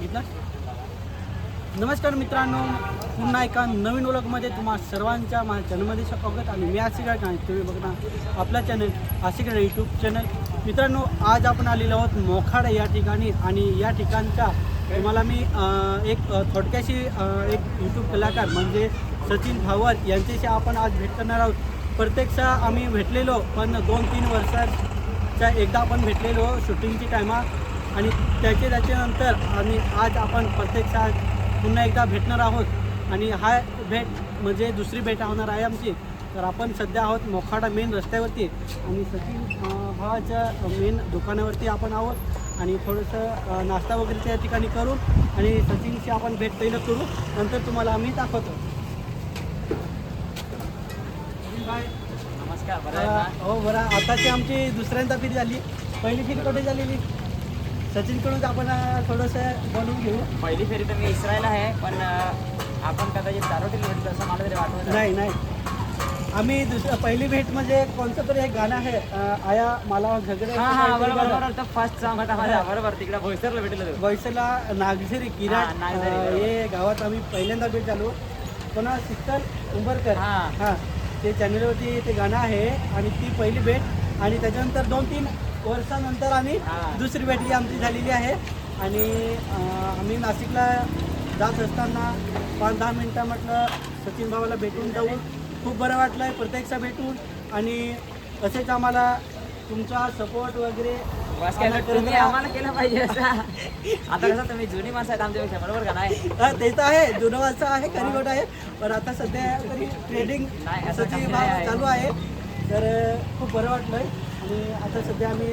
घेतला. नमस्कार मित्रांनो, पुन्हा एका नवीन व्लॉगमध्ये तुम्हा सर्वांच्या माझ्या चॅनलमध्ये स्वागत. आणि मी आशिक आहे, तुम्ही बघता आपला चॅनल आशिक यूट्यूब चॅनल. मित्रांनो, आज आपण आलेलो आहोत मोखाडा या ठिकाणी. आणि या ठिकाणचा तुम्हाला मी एक थोडक्याशी एक यूट्यूब कलाकार म्हणजे सचिन भावत यांच्याशी आपण आज भेट करणार आहोत. प्रत्यक्ष आम्ही भेटलेलो, पण 2-3 वर्षाच्या एकदा आपण भेटलेलो शूटिंगची टायमा. आणि त्याच्यानंतर आणि आज आपण प्रत्यक्षात पुन्हा एकदा भेटणार आहोत. आणि हा भेट म्हणजे दुसरी भेट होणार आहे आमची. तर आपण सध्या आहोत मोखाडा मेन रस्त्यावरती आणि सचिन भावाच्या मेन दुकानावरती आपण आहोत. आणि थोडंसं नाश्ता वगैरे त्या ठिकाणी करू आणि सचिनशी आपण भेट पहिलं करू, नंतर तुम्हाला आम्ही दाखवतो. बाय. नमस्कार. हो बरं, आताची आमची दुसऱ्यांदा फेरी झाली. पहिली फेरी कुठे झालेली? सचिनकडून आपण थोडंसं बनवून घेऊ. पहिली फेरी तर मी इस्रायल आहे, पण आपण कदाचित चारोटीला भेटतो असं मला तरी वाटत नाही. आम्ही पहिली भेट म्हणजे कोणतं तरी एक गाणं आहे, आया मला झगडे. बरोबर. फर्स्ट सॉंग होता माझा. बरोबर, तिकडे भोईसरला भेटलो. वैसला नागझरी किराट हे गावात आम्ही पहिल्यांदा भेट झालो. पुन्हा शीतल उंबरकर हां ते चॅनलवरती ते गाणं आहे. आणि ती पहिली भेट. आणि त्याच्यानंतर 2-3 वर्षानंतर आम्ही दुसरी भेट ही आमची झालेली आहे. आणि आम्ही नाशिकला जात असताना 5-10 मिनटं म्हटलं सचिन भावाला भेटून जाऊ. खूप बरं वाटलं आहे प्रत्यक्ष भेटून. आणि असेच आम्हाला तुमचा सपोर्ट वगैरे आम्हाला केलं पाहिजे असं. आता कसं तुम्ही जुनी माणसं आहेत आमच्यापेक्षा, बरोबर का नाही? ते तर आहे, जुनं माणसं आहे, खरी गोष्ट आहे. पण आता सध्या तरी ट्रेडिंग सचिन भाव चालू आहे. तर खूप बरं वाटलं आहे. आणि आता सध्या आम्ही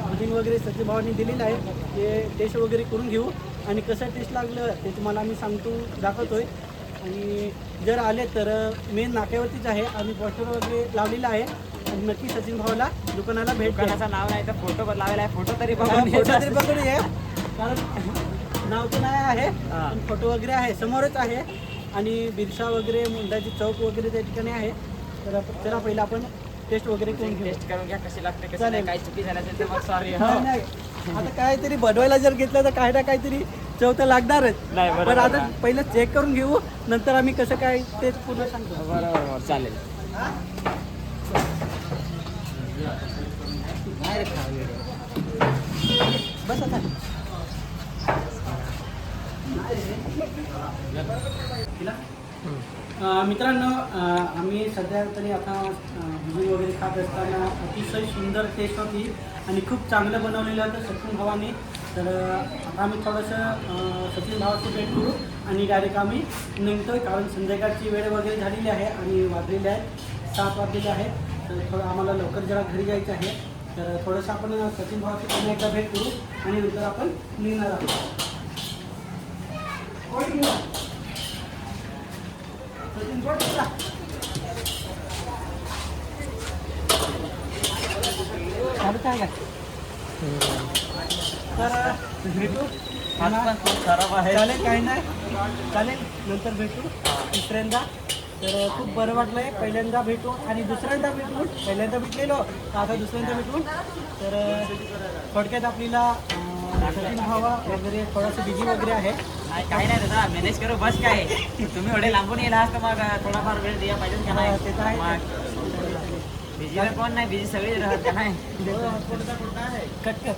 बुकिंग वगैरे सचिन भावांनी दिलेलं आहे. ते टेस्ट वगैरे करून घेऊ आणि कसं टेस्ट लागलं ते तुम्हाला आम्ही दाखवतो आहे. आणि जर आले तर मेन नाक्यावरतीच आहे. आम्ही पोस्टर वगैरे लावलेलं आहे. आणि नक्की सचिन भावाला दुकानाला भेट दुकानाचं नाव नाही तर फोटो पण लावलेला आहे. फोटो तरी बघून ये, कारण नाव तर नाही आहे पण फोटो वगैरे आहे, समोरच आहे. आणि बिरसा वगैरे मुंडाची चौक वगैरे त्या ठिकाणी आहे. तर चला पहिला आपण टेस्ट वगैरे करून घेऊ. टेस्ट करून घ्या कशी लागते, कसं नाही. काही चुकी झाली असेल तर मग सॉरी. नाही, आता काहीतरी बनवायला जर घेतलं तर काही ना काहीतरी चव तर लागणारच. पण आता पहिलं चेक करून घेऊ, नंतर आम्ही कसं काय ते पुन्हा सांगतो. बरोबर, चालेल. बस आता मित्रांनो, आम्ही सध्या तरी आता भुजिंग वगैरे खात असताना अतिशय सुंदर टेस्ट होती आणि खूप चांगलं बनवलेलं होतं सचिन भावाने. तर आता आम्ही थोडंसं सचिन भावाची भेट करू आणि डायरेक्ट आम्ही निघतो आहे, कारण संध्याकाळची वेळ वगैरे झालेली आहे आणि वाजलेली आहे 7 वाजलेले आहे. तर थोडं आम्हाला लवकर जरा घरी जायचं आहे. तर थोडंसं आपण सचिन भावाची पुन्हा एकदा भेट करू आणि नंतर आपण निघणार आहोत. तर भेटू. चालेल, काही नाही, चालेल, नंतर भेटू दुसऱ्यांदा. तर खूप बरं वाटलं आहे पहिल्यांदा भेटू आणि दुसऱ्यांदा भेटून. पहिल्यांदा भेटलेलो आता दुसऱ्यांदा भेटून. तर थोडक्यात आपल्याला सचिन भावा वगैरे थोडंसं बिझी वगैरे आहे. काही नाही दादा, मॅनेज करू. बस काय, तुम्ही एवढे लांबून येला असतं मग थोडाफार वेळ द्या पाहिजे का नाही? ते तर आहे. बिझी कोण नाही, बिझी सगळी राहत का नाही? कट कर.